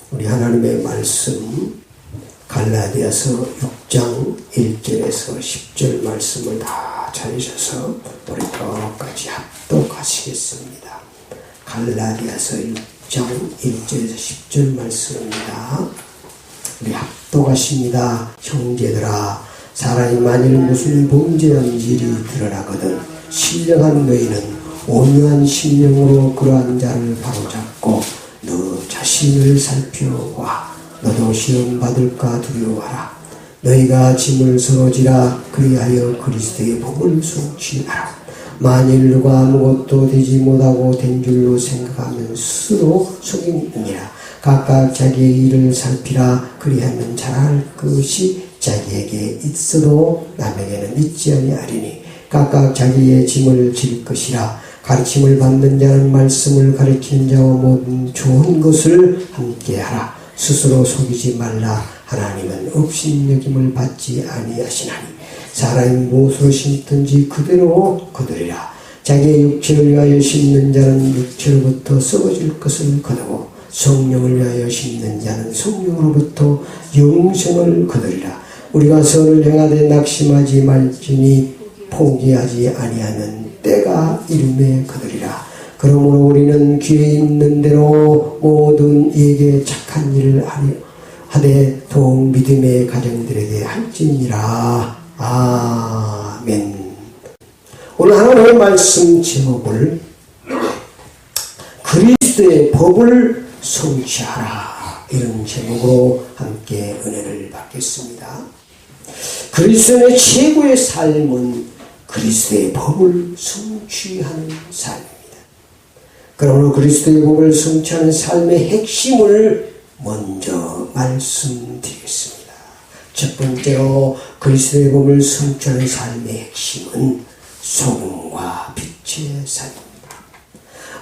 우리 하나님의 말씀 갈라디아서 6장 1절에서 10절 말씀을 다 찾으셔서 우리 끝까지 합독하시겠습니다. 갈라디아서 6장 1절에서 10절 말씀입니다. 우리 합독하십니다. 형제들아, 사람이 만일 무슨 범죄한 일이 드러나거든 신령한 너희는 온유한 심령으로 그러한 자를 바로잡고 너 자신을 살펴와. 너도 시험 받을까 두려워하라. 너희가 짐을 서지라. 그리하여 그리스도의 복을 성취하라. 만일 누가 아무것도 되지 못하고 된 줄로 생각하면 스스로 속임이니라. 각각 자기의 일을 살피라. 그리하면 잘할 것이 자기에게 있어도 남에게는 있지 아니하리니 각각 자기의 짐을 질 것이라. 가르침을 받는 자는 말씀을 가르치는 자와 모든 좋은 것을 함께하라. 스스로 속이지 말라. 하나님은 업신여김을 받지 아니하시나니 사람이 무엇으로 심든지 그대로 거두리라. 자기의 육체를 위하여 심는 자는 육체로부터 썩어질 것을 거두고 성령을 위하여 심는 자는 성령으로부터 영생을 거두리라. 우리가 선을 행하되 낙심하지 말지니 포기하지 아니하는 때가 이름에 거두리라. 그러므로 우리는 귀에 있는 대로 모든 이에게 착한 일을 하되 더욱 믿음의 가정들에게 할지니라. 아멘. 오늘 하나님의 말씀 제목을 그리스도의 법을 성취하라, 이런 제목으로 함께 은혜를 받겠습니다. 그리스도의 최고의 삶은 그리스도의 법을 성취하는 삶입니다. 그러므로 그리스도의 법을 성취하는 삶의 핵심을 먼저 말씀드리겠습니다. 첫 번째로 그리스도의 법을 성취하는 삶의 핵심은 소금과 빛의 삶입니다.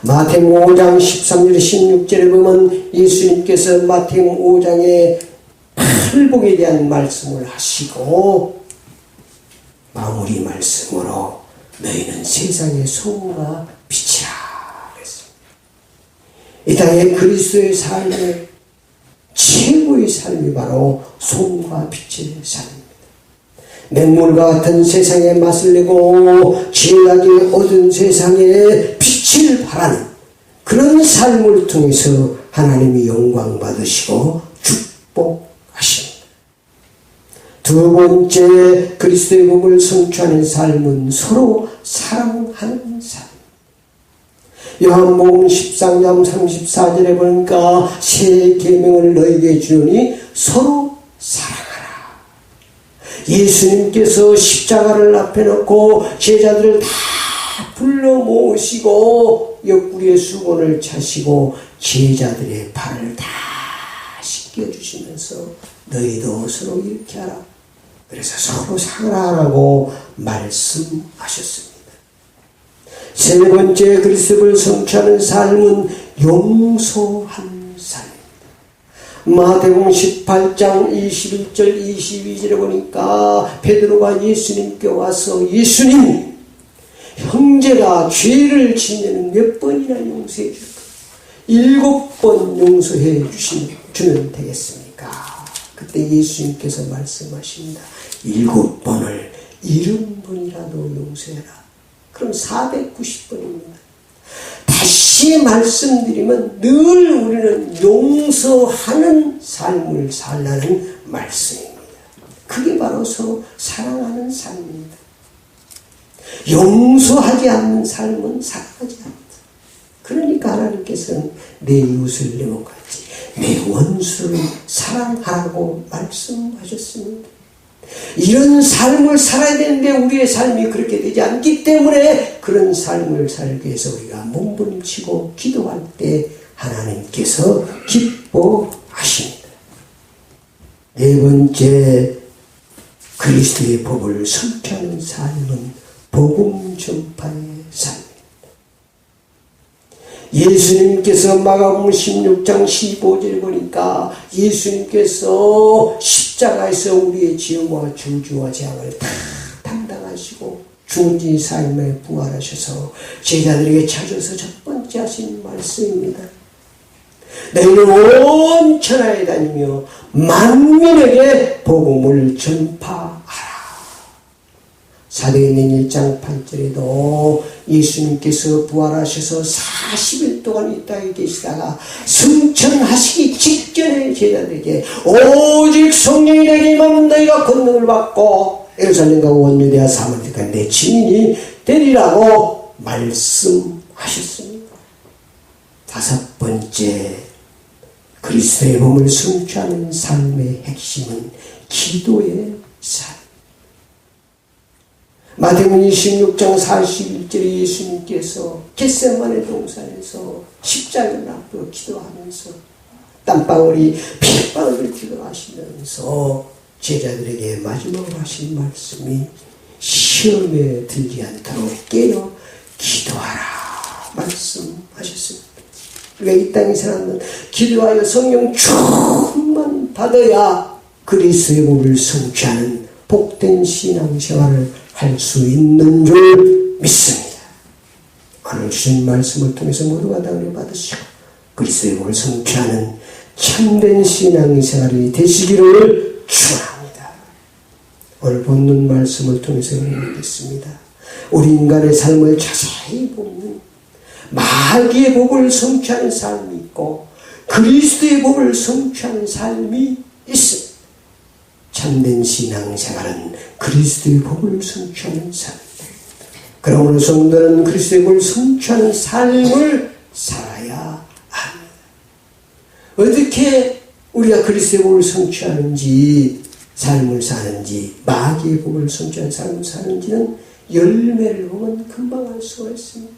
마태복음 5장 13절 16절에 보면 예수님께서 마태복음 5장에 팔복에 대한 말씀을 하시고 마무리 말씀으로 너희는 세상의 소금과 빛이라. 이 땅에 그리스도의 삶의 최고의 삶이 바로 소금과 빛의 삶입니다. 맹물과 같은 세상의 맛을 내고 진하게 얻은 세상에 빛을 발하는 그런 삶을 통해서 하나님이 영광 받으시고 축복하십니다. 두 번째, 그리스도의 법을 성취하는 삶은 서로 사랑하는 삶. 요한복음 13장 34절에 보니까 새 계명을 너희에게 주노니 서로 사랑하라. 예수님께서 십자가를 앞에 놓고 제자들을 다 불러 모으시고 옆구리에 수건을 차시고 제자들의 발을 다 씻겨주시면서 너희도 서로 이렇게 하라. 그래서 서로 사랑하라고 말씀하셨습니다. 세 번째, 그리스도를 성취하는 삶은 용서하는 삶입니다. 마태복음 18장 21절 22절에 보니까 베드로가 예수님께 와서 예수님, 형제가 죄를 지으면 몇 번이나 용서해 줄까? 7번 용서해 주면 되겠습니까? 그때 예수님께서 말씀하십니다. 7번을 70번이라도 용서해라. 그럼 490번입니다. 다시 말씀드리면 늘 우리는 용서하는 삶을 살라는 말씀입니다. 그게 바로 서로 사랑하는 삶입니다. 용서하지 않는 삶은 사랑하지 않는다. 그러니까 하나님께서는 내 이웃을 내 몸같이 내 원수를 사랑하라고 말씀하셨습니다. 이런 삶을 살아야 되는데 우리의 삶이 그렇게 되지 않기 때문에 그런 삶을 살기 위해서 우리가 몸부림치고 기도할 때 하나님께서 기뻐하십니다. 네 번째, 그리스도의 법을 성취하는 삶은 복음 전파의 삶입니다. 예수님께서 마가복음 16장 15절에 보니까 예수님께서 십자가에서 우리의 죄와 저주와 재앙을 다 담당하시고 죽은 지 4일 만에 부활하셔서 제자들에게 찾아서 첫 번째 하신 말씀입니다. 너희는 온 천하에 다니며 만민에게 복음을 전파하라. 사도행전 1장 8절에도 예수님께서 부활하셔서 40일 동안 이 땅에 계시다가 승천하시기 직전에 제자들에게 오직 성령이 내게 임하면 너희가 권능을 받고 예루살렘과 온 유대와 사마리아까지 내 증인이 되리라고 말씀하셨습니다. 다섯 번째, 그리스도의 몸을 성취하는 삶의 핵심은 기도의 삶. 마태복음 26장 41절에 예수님께서 겟세마네 동산에서 십자가를 앞두고 기도하면서 땀방울이 핏방울을 기도하시면서 제자들에게 마지막으로 하신 말씀이 시험에 들지 않도록 깨어 기도하라 말씀하셨습니다. 우리가 이 땅에 사는 기도하여 성령 충만 받아야 그리스도의 몸을 성취하는 복된 신앙생활을 할 수 있는 줄 믿습니다. 오늘 주신 말씀을 통해서 모두가 다 은혜 받으시고 그리스도의 몸을 성취하는 참된 신앙생활이 되시기를 축원합니다. 오늘 본문 말씀을 통해서 은혜 받겠습니다. 우리 인간의 삶을 자세히 보면 마귀의 복을 성취하는 삶이 있고 그리스도의 복을 성취하는 삶이 있습니다. 참된 신앙생활은 그리스도의 복을 성취하는 삶입니다. 그러므로 성도는 그리스도의 복을 성취하는 삶을 살아야 합니다. 어떻게 우리가 그리스도의 복을 성취하는지 삶을 사는지 마귀의 복을 성취하는 삶을 사는지는 열매를 보면 금방 알 수가 있습니다.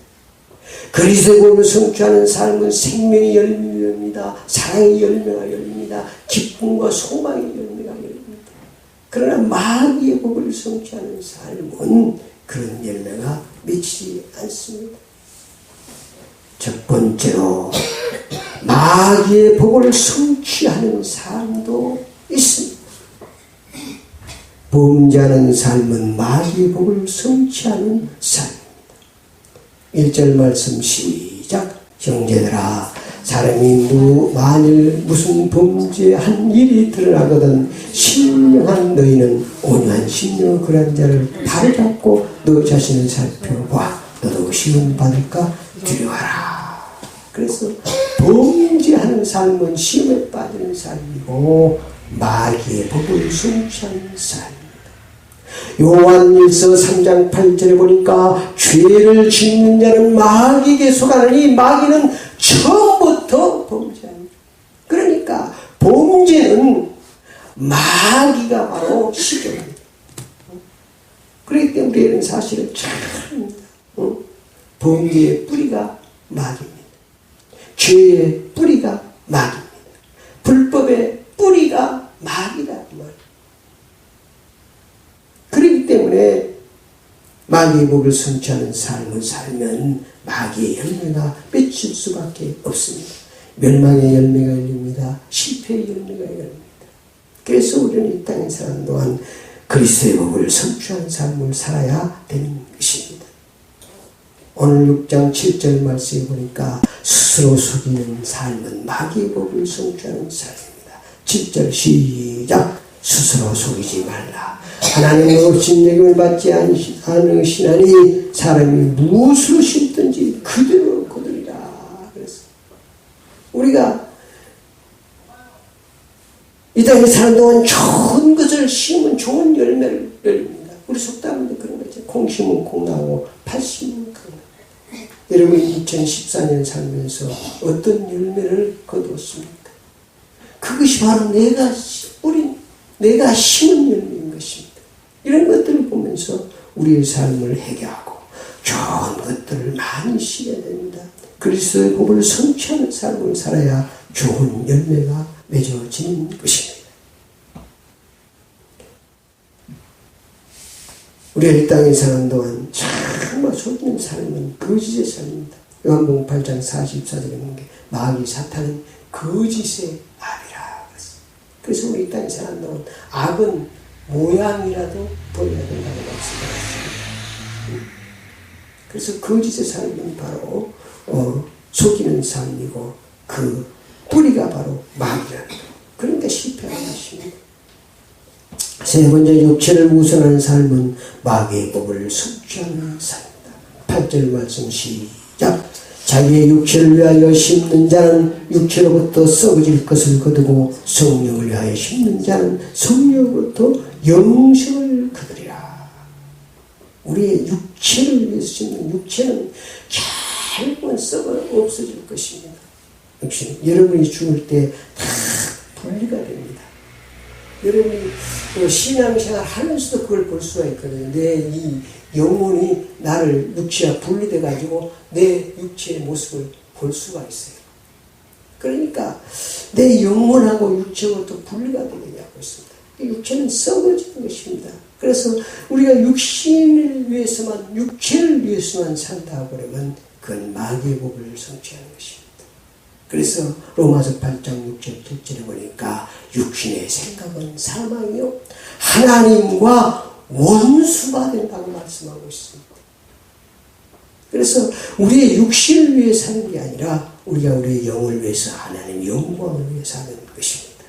그리스도의 복을 성취하는 삶은 생명의 열매입니다. 사랑의 열매가 열립니다. 기쁨과 소망의 열매가 열립니다. 그러나 마귀의 복을 성취하는 삶은 그런 열매가 맺히지 않습니다. 첫 번째로 마귀의 복을 성취하는 삶도 있습니다. 범죄하는 삶은 마귀의 복을 성취하는 삶입니다. 1절 말씀 시작. 형제들아, 사람이 만일 무슨 범죄한 일이 드러나거든 신령한 너희는 온유한 심령 그런 자를 발을 잡고 너 자신을 살펴봐. 너도 시험 받을까 두려워하라. 그래서 범죄하는 삶은 시험에 빠지는 삶이고 마귀의 복을 성취하는 삶입니다. 요한일서 3장 8절에 보니까 죄를 짓는 자는 마귀에게 속하느니 마귀는 처음부터 범죄합니다. 그러니까 범죄는 마귀가 바로 시작입니다. 그렇기 때문에 이런 사실을 잘 합니다. 범죄의 뿌리가 마귀입니다. 죄의 뿌리가 마귀입니다. 불법의 뿌리가 마귀다. 그렇기 때문에 마귀의 복을 성취하는 삶을 살면 마귀의 열매가 맺힐 수밖에 없습니다. 멸망의 열매가 열립니다. 실패의 열매가 열립니다. 그래서 우리는 이 땅에 사는 동안 그리스도의 복을 성취한 삶을 살아야 되는 것입니다. 오늘 6장 7절 말씀에 보니까 스스로 속이는 삶은 마귀의 복을 성취하는 삶입니다. 7절 시작. 스스로 속이지 말라. 하나님의 없인 예금을 받지 않으시나니 사람이 무엇으로 심든지 그대로 거두리라. 그래서 우리가 이 땅에 사는 동안 좋은 것을 심으면 좋은 열매를 열립니다. 우리 속담도 그런 거죠. 콩 심으면 콩 나고 팥 심으면 팥 나고. 여러분 2014년 살면서 어떤 열매를 거두었습니까? 그것이 바로 내가 심은 열매인 것입니다. 이런 것들을 보면서 우리의 삶을 해결하고 좋은 것들을 많이 심어야 됩니다. 그리스도의 복을 성취하는 삶을 살아야 좋은 열매가 맺어지는 것입니다. 우리가 이 땅에 사는 동안 정말 속이는 삶은 거짓의 삶입니다. 요한복음 8장 44절에 있는 게 마귀 사탄은 거짓의 압이라. 그래서 우리 이 땅에 사는 동안 악은 모양이라도 보여야 된다고 말씀하셨습니다. 그래서 거짓의 삶은 바로 속이는 삶이고 그 또 뿌리가 바로 마귀라는 거예요. 그러니까 실패하는 것입니다. 세 번째, 육체를 우선하는 삶은 마귀의 법을 성취하는 삶입니다. 8절 말씀 시작. 자기의 육체를 위하여 심는 자는 육체로부터 썩어질 것을 거두고 성령을 위하여 심는 자는 성령으로부터 영생을 거두리라. 우리의 육체를 위해서 심는 육체는 결국은 썩어 없어질 것입니다. 육체는 여러분이 죽을 때 다 분리가 됩니다. 여러분이 신앙생활 하면서도 그걸 볼 수가 있거든요. 내 이 영혼이 나를 육체와 분리돼 가지고 내 육체의 모습을 볼 수가 있어요. 그러니까 내 영혼하고 육체하고 분리가 되게 하고 있습니다. 육체는 썩어지는 것입니다. 그래서 우리가 육신을 위해서만, 육체를 위해서만 산다고 그러면 그건 마귀의 법을 성취하는 것입니다. 그래서 로마서 8장 6절 7절에 보니까 육신의 생각은 사망이요 하나님과 원수가 된다고 말씀하고 있습니다. 그래서 우리의 육신을 위해 사는 게 아니라 우리가 우리의 영을 위해서 하나님의 영광을 위해 사는 것입니다.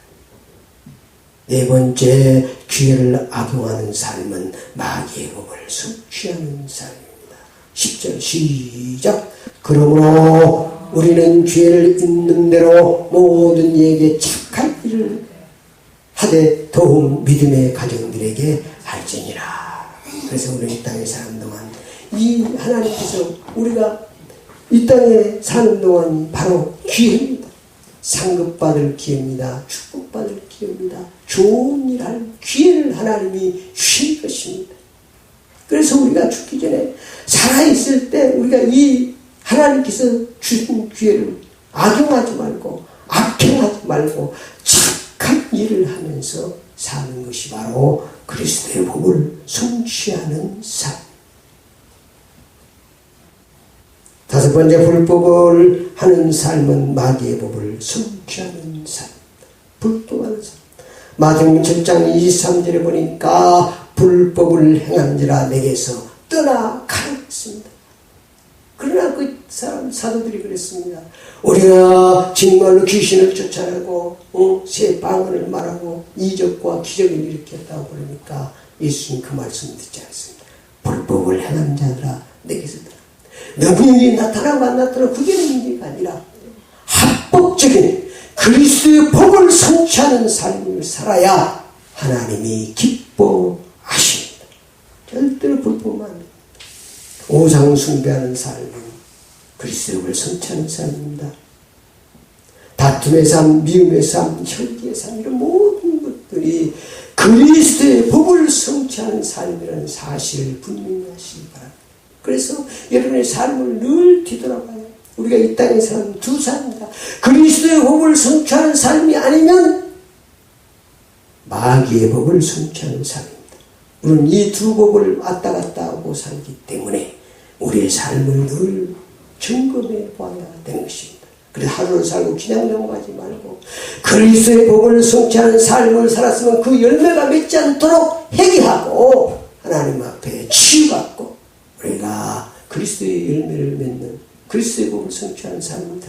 네 번째, 기회를 악용하는 삶은 마귀의 법을 성취하는 삶입니다. 10절 시작. 그러므로 우리는 기회를 있는 대로 모든 이에게 착할 일을 하되 더욱 믿음의 가정들에게 할지니라. 그래서 우리 이 땅에 사는 동안 이 하나님께서 우리가 이 땅에 사는 동안 바로 기회입니다. 상급받을 기회입니다. 축복받을 기회입니다. 좋은 일 할 기회를 하나님이 주신 것입니다. 그래서 우리가 죽기 전에 살아있을 때 우리가 이 하나님께서 주신 기회를 악용하지 말고 악행하지 말고 착한 일을 하면서 사는 것이 바로 그리스도의 법을 성취하는 삶. 다섯 번째, 불법을 하는 삶은 마귀의 법을 성취하는 삶. 불법하는 삶. 마태복음 7장 23절에 보니까 불법을 행한지라 내게서 떠나가라 했습니다. 그러나 그 사도들이 그랬습니다. 우리가 정말로 귀신을 쫓아내고 새 방언을 말하고 이적과 기적을 일으켰다고 그러니까 예수님 그 말씀 듣지 않습니다. 불법을 행한 자들아 내게서 떠나. 너희들이 나타나고 안 나타나고 그게 문제가 아니라 합법적인 그리스도의 법을 성취하는 삶을 살아야 하나님이 기뻐하십니다. 절대로 불법만 안 됩니다. 우상 숭배하는 삶은 그리스도의 법을 성취하는 삶입니다. 다툼의 삶, 미움의 삶, 혈기의 삶 이런 모든 것들이 그리스도의 법을 성취하는 삶이라는 사실을 분명히 하시기 바랍니다. 그래서 여러분의 삶을 늘 뒤돌아봐요. 우리가 이 땅에 사는 두 삶입니다. 그리스도의 법을 성취하는 삶이 아니면 마귀의 법을 성취하는 삶입니다. 우리는 이 두 법을 왔다 갔다 하고 살기 때문에 우리의 삶을 늘 점검해 봐야 되는 것입니다. 그래서 하루를 살고 그냥 넘어가지 말고 그리스도의 법을 성취하는 삶을 살았으면 그 열매가 맺지 않도록 회개하고 하나님 앞에 치유받고 우리가 그리스도의 열매를 맺는 그리스도의 법을 성취하는 삶입니다.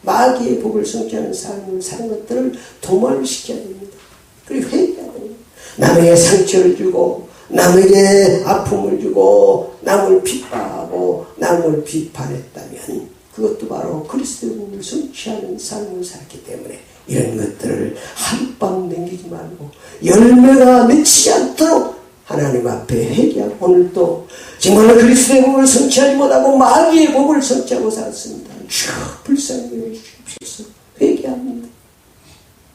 마귀의 법을 성취하는 삶을 사는 것들을 도말시켜야 됩니다. 그리고 회개해야 됩니다. 남에게 상처를 주고 남에게 아픔을 주고 남을 핍박하고 남을 비판했다면 그것도 바로 그리스도의 법을 성취하는 삶을 살기 때문에 이런 것들을 하룻밤 넘기지 말고 열매가 맺히지 않도록 하나님 앞에 회개하고 오늘도 정말로 그리스도의 법을 성취하지 못하고 마귀의 법을 성취하고 살았습니다. 주여 불쌍히 여겨 주십시오. 회개합니다.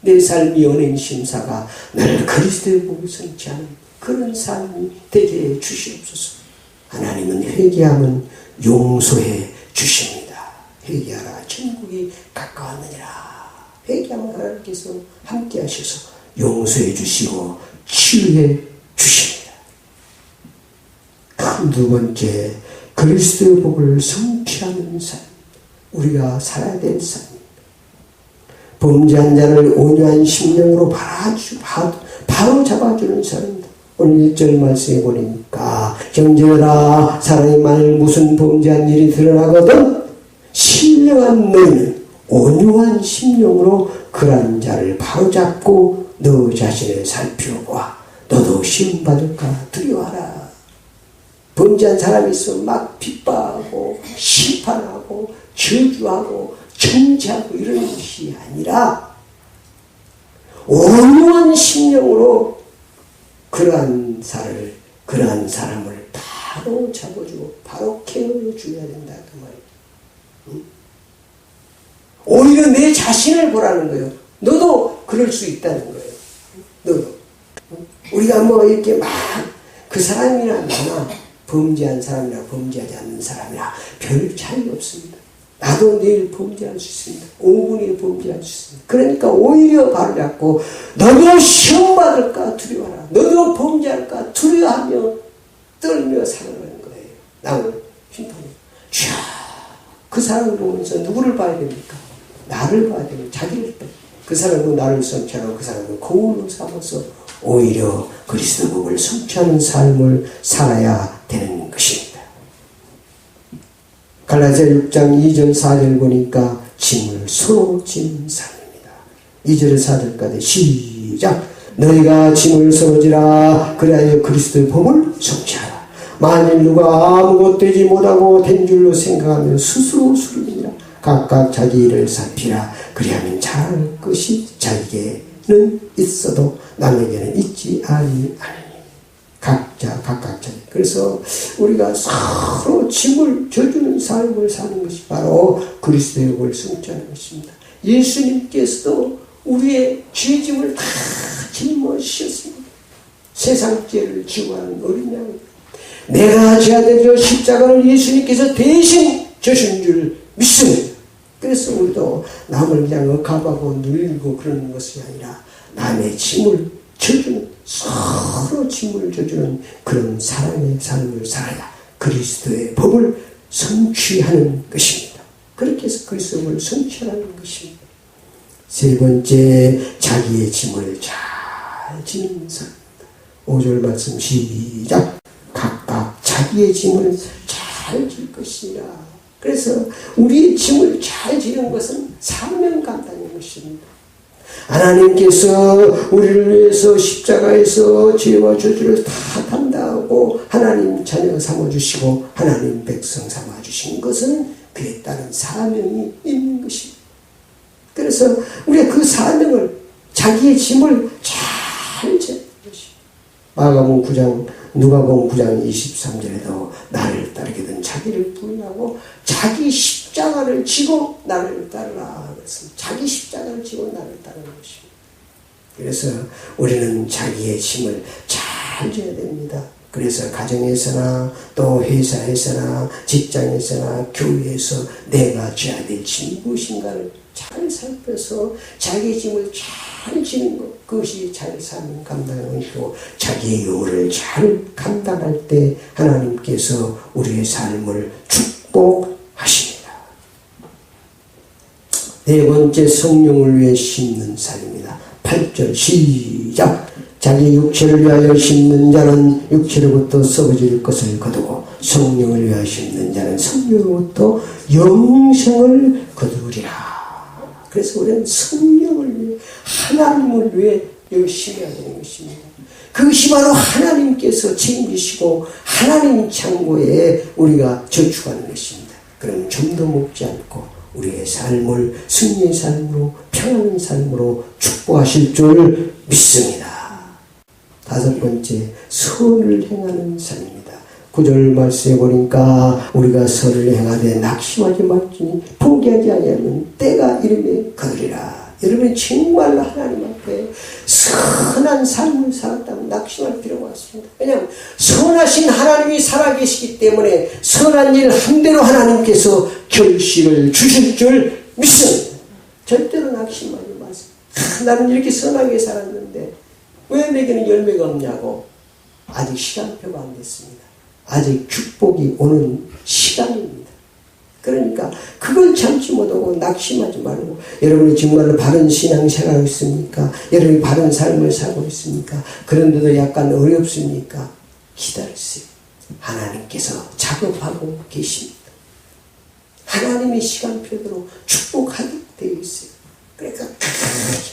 내 삶이 연예인 심사가 늘 그리스도의 법을 성취하는 그런 삶이 되게 해 주시옵소서. 하나님은 회개하면 용서해 주십니다. 회개하라 천국이 가까웠느니라. 회개하면 하나님께서 함께 하셔서 용서해 주시고 치유해 주십니다. 두 번째, 그리스도의 법을 성취하는 삶. 우리가 살아야 될 삶. 범죄한 자를 온유한 심령으로 바로 잡아주는 사람입니다. 오늘 1절 말씀에 보니까 형제들아 사람이 만일 무슨 범죄한 일이 드러나거든 신령한 너희는 온유한 심령으로 그런 자를 바로잡고 너 자신을 살펴보아. 너도 시험받을까 두려워하라. 범죄한 사람이 있으면 막 핍박하고 심판하고 저주하고 정죄하고 이런 것이 아니라 온유한 심령으로 그러한 사람을 바로 잡아주고 바로 케어줘야 된다 그 말이에요. 오히려 내 자신을 보라는 거예요. 너도 그럴 수 있다는 거예요. 너도. 우리가 뭐 이렇게 막 그 사람이나 나나 범죄한 사람이나 범죄하지 않는 사람이나 별 차이가 없습니다. 나도 내일 범죄할 수 있습니다. 5분에 범죄할 수 있습니다. 그러니까 오히려 바로 잡고 너도 시험받을까 두려워하라. 너도 범죄할까 두려워하며 떨며 살아가는 거예요. 나는 심판을. 그 사람을 보면서 누구를 봐야 됩니까? 나를 봐야 됩니다. 자기를 봐. 그 사람은 나를 성취하고 그 사람은 거울로 삼아서 오히려 그리스도 복을 성취하는 삶을 살아야 되는 것입니다. 갈라디아 6장 2절 4절 보니까 짐을 서로 지는 삶입니다. 2절 4절까지 시작. 너희가 짐을 서로 지라. 그리하여 그리스도의 복을 성취하라. 만일 누가 아무것도 되지 못하고 된 줄로 생각하면 스스로 수르니라. 각각 자기 일을 살피라. 그리하면 잘할 것이 자기에게는 있어도 남에게는 있지 아니하니. 각각 자기. 그래서 우리가 서로 짐을 져주는 삶을 사는 것이 바로 그리스도의 복을 성취하는 것입니다. 예수님께서도 우리의 죄짐을 다 짊어지셨습니다. 세상 죄를 지고 하는 어린 양. 내가 제하되어 십자가를 예수님께서 대신 져신 줄 믿습니다. 그래서 우리도 남을 그냥 억압하고 늘리고 그러는 것이 아니라 남의 짐을 져주는, 서로 짐을 져주는 그런 사랑의 삶을 살아야 그리스도의 법을 성취하는 것입니다. 그렇게 해서 그리스도의 법을 성취하는 것입니다. 세 번째, 자기의 짐을 잘 지는 삶입니다. 5절 말씀 시작. 각각 자기의 짐을 잘 질 것이라. 그래서 우리의 짐을 잘 지는 것은 사명 감당인 것입니다. 하나님께서 우리를 위해서 십자가에서 죄와 저주를 다 담당하고 하나님 자녀 삼아주시고 하나님 백성 삼아주신 것은 그에 따른 사명이 있는 것입니다. 그래서 우리가 그 사명을, 자기의 짐을 잘 지는 것입니다. 마가복음 9장, 누가복음 9장 23절에도 나를 따르게든 자기를 부인하고 자기 십자가를 지고 나를 따르라. 자기 십자가를 지고 나를 따르는 것입니다. 그래서 우리는 자기의 짐을 잘 져야 됩니다. 그래서 가정에서나 또 회사에서나 직장에서나 교회에서 내가 져야 될 짐이 무엇인가를 잘 살펴서 자기의 짐을 잘 지는 것, 그것이 잘 사는 감당하는 것이고 자기의 의무를 잘 감당할 때 하나님께서 우리의 삶을 축복하십니다. 네 번째, 성령을 위해 심는 삶입니다. 8절 시작. 자기 육체를 위하여 심는 자는 육체로부터 썩어질 것을 거두고 성령을 위하여 심는 자는 성령으로부터 영생을 거두리라. 그래서 우리는 성령을 위해, 하나님을 위해 열심히 해야 되는 것입니다. 그것이 바로 하나님께서 책임지시고 하나님 창고에 우리가 저축하는 것입니다. 그럼 좀도 먹지 않고 우리의 삶을 승리의 삶으로, 평안한 삶으로 축복하실 줄 믿습니다. 다섯 번째, 선을 행하는 삶입니다. 9절 말씀해 보니까 우리가 선을 행하되 낙심하지 말지니 포기하지 아니하면 때가 이름에 거두리라. 여러분이 정말로 하나님 앞에 선한 삶을 살았다면 낙심할 필요가 없습니다. 왜냐하면 선하신 하나님이 살아계시기 때문에 선한 일 한 대로 하나님께서 결실을 주실 줄 믿습니다. 절대로 낙심하지 마세요. 나는 이렇게 선하게 살았는데 왜 내게는 열매가 없냐고. 아직 시간표가 안 됐습니다. 아직 축복이 오는 시간입니다. 그러니까 그걸 참지 못하고 낙심하지 말고, 여러분이 정말로 바른 신앙생활을 있습니까? 여러분이 바른 삶을 살고 있습니까? 그런데도 약간 어렵습니까? 기다리세요. 하나님께서 작업하고 계십니다. 하나님의 시간표대로 축복하기 되어 있어요. 그러니까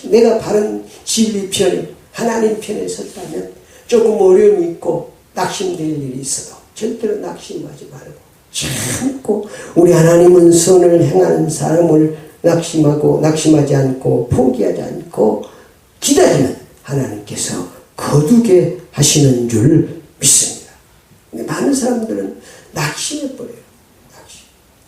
내가 바른 진리 편에 하나님 편에 섰다면 조금 어려움이 있고 낙심될 일이 있어도 절대로 낙심하지 말고 참고 우리 하나님은 선을 행하는 사람을 낙심하지 않고 포기하지 않고 기다리면 하나님께서 거두게 하시는 줄 믿습니다. 근데 많은 사람들은 낙심해버려요.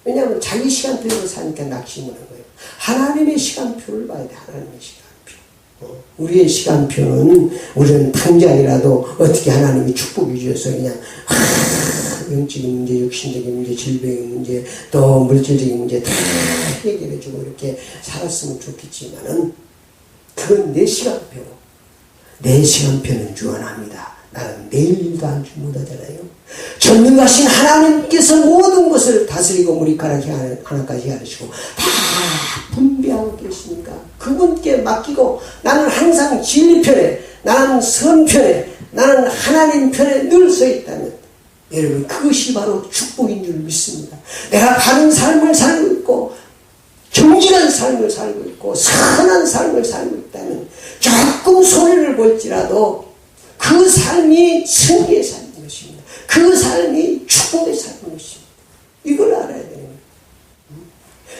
왜냐하면 자기 시간표로 사니까 낙심하는 거예요. 하나님의 시간표를 봐야 돼. 하나님의 시간표. 우리의 시간표는 우리는 당장이라도 어떻게 하나님이 축복해 주셔서 그냥 영적인 문제, 육신적인 문제, 질병의 문제, 또 물질적인 문제 다 해결해 주고 이렇게 살았으면 좋겠지만은 그건 내 시간표고 내 시간표는 주관합니다. 나는 내일 일도 한 줄 못하잖아요. 전능하신 하나님께서 모든 것을 다스리고 머리카락 하나까지 하시고 다 분배하고 계시니까 그분께 맡기고 나는 항상 진리 편에 나는 선 편에 나는 하나님 편에 늘 서 있다면 여러분 그것이 바로 축복인 줄 믿습니다. 내가 바른 삶을 살고 있고 정직한 삶을 살고 있고 선한 삶을 살고 있다면 조금 손해를 볼지라도 그 삶이 승리의 삶인 것입니다. 그 삶이 축복의 삶인 것입니다. 이걸 알아야 되는 거예요.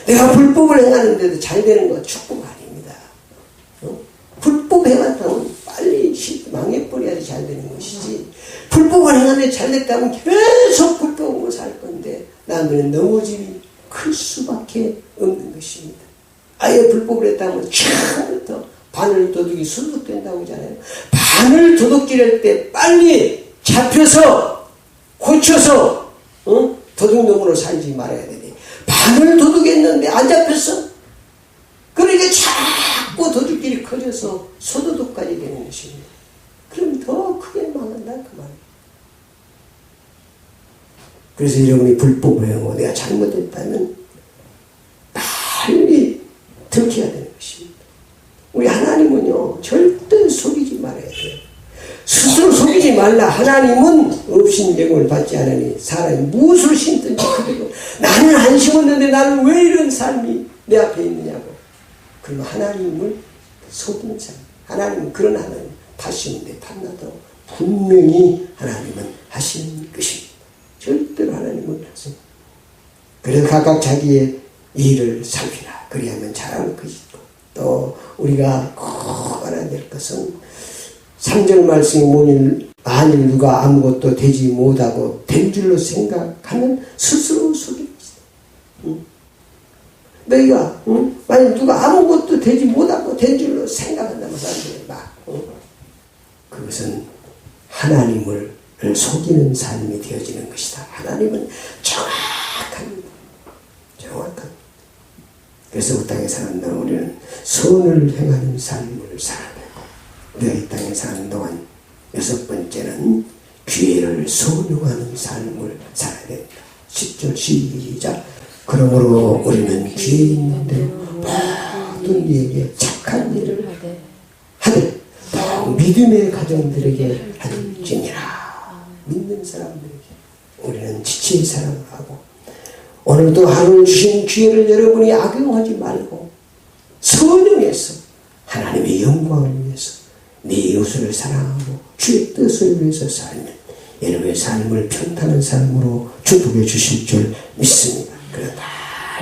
내가 불법을 행하는데도 잘 되는 건 축복 아닙니다. 불법 행한다면 빨리 망해버려야지 잘 되는 것이지 불법을 행하는데 잘 됐다면 계속 불법으로 살 건데 나는 넘어짐이 클 수밖에 없는 것입니다. 아예 불법을 했다면 처음부터 바늘 도둑이 술독된다고 하잖아요. 바늘 도둑질 때 빨리 잡혀서 고쳐서 도둑놈으로 살지 말아야 되네. 바늘 도둑했는데 안 잡혔어. 그러니까 자꾸 도둑질이 커져서 소도둑까지 되는 것입니다. 그럼 더 크게 망한다 그 말이에요. 그래서 여러분이 불법을 하고 내가 잘못했다면 빨리 들켜야 되는 것입니다. 우리 하나님은요 절대 속이지 말아야 돼요. 스스로 속이지 말라. 하나님은 없인 예공을 받지 않으니 사람이 무엇을 심든지 그대로 나는 안 심었는데 나는 왜 이런 삶이 내 앞에 있느냐고. 그러면 하나님을 속이는 삶. 하나님은 그런 하나님 다시는데 탐나도록 분명히 하나님은 하시는 것입니다. 절대로 하나님은 하십니다. 그래서 각각 자기의 일을 살피라. 그리하면 잘하는 것이고 또 우리가 꼭 알아야 될 것은 3절 말씀이 만일 누가 아무것도 되지 못하고 된 줄로 생각하면 스스로 속입니다. 너희가 만일 누가 아무것도 되지 못하고 된 줄로 생각한다면 사람들이 막 그것은 하나님을 속이는 삶이 되어지는 것이다. 하나님은 정확합니다. 정확합니다. 그래서 이 땅에 사는 동안 우리는 선을 행하는 삶을 살아야 되고 우리가 이 땅에 사는 동안 6번째는 기회를 소유하는 삶을 살아야 됩니다. 10절 시작. 그러므로 우리는 기회 있는 대로 모든 이에게 착한 일을 하되 믿음의 가정들에게 할지니라. 믿는 사람들에게 우리는 지체의 사랑을 하고 오늘도 하늘 주신 기회를 여러분이 악용하지 말고 선행해서 하나님의 영광을 위해서 내 이웃을 사랑하고 주의 뜻을 위해서 살면 여러분의 삶을 평탄한 삶으로 축복해 주실 줄 믿습니다. 그러나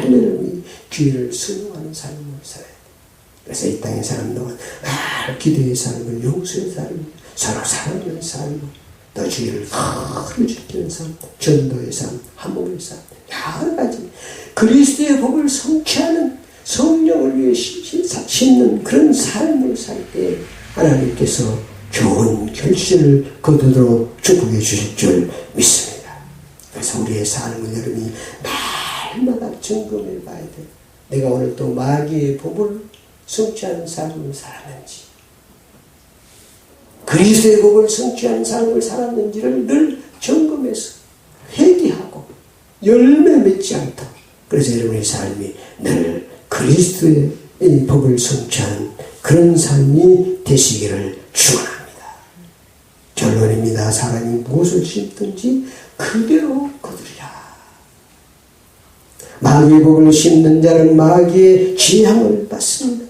여러분이 기회를 수용하는 삶을 살아야 돼. 그래서 이 땅에 사는 동안 기도의 삶을 용서의 삶을 서로 사랑하는 삶을 또 주의를 크게 지키는 삶, 전도의 삶, 화목의 삶, 여러 가지 그리스도의 복을 성취하는 성령을 위해 심는 그런 삶을 살 때 하나님께서 좋은 결실을 거두도록 축복해 주실 줄 믿습니다. 그래서 우리의 삶을 여러분이 날마다 점검해 봐야 돼. 내가 오늘 또 마귀의 복을 성취하는 삶을 살았는지 그리스도의 복을 성취하는 삶을 살았는지를 늘 점검해서 회개하고 열매 맺지 않다. 그래서 여러분의 삶이 늘 그리스도의 복을 성취하는 그런 삶이 되시기를 축원합니다. 결론입니다. 사람이 무엇을 심든지 그대로 거두리라. 마귀의 복을 심는 자는 마귀의 재앙을 받습니다.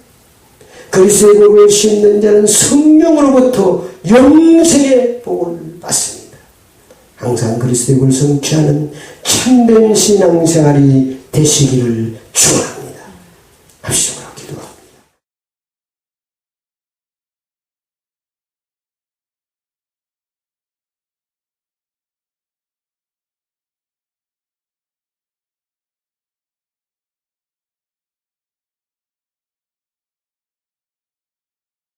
그리스도의 복을 심는 자는 성령으로부터 영생의 복을 받습니다. 항상 그리스도의 복을 성취하는 참된 신앙생활이 되시기를 축원합니다. 합시다.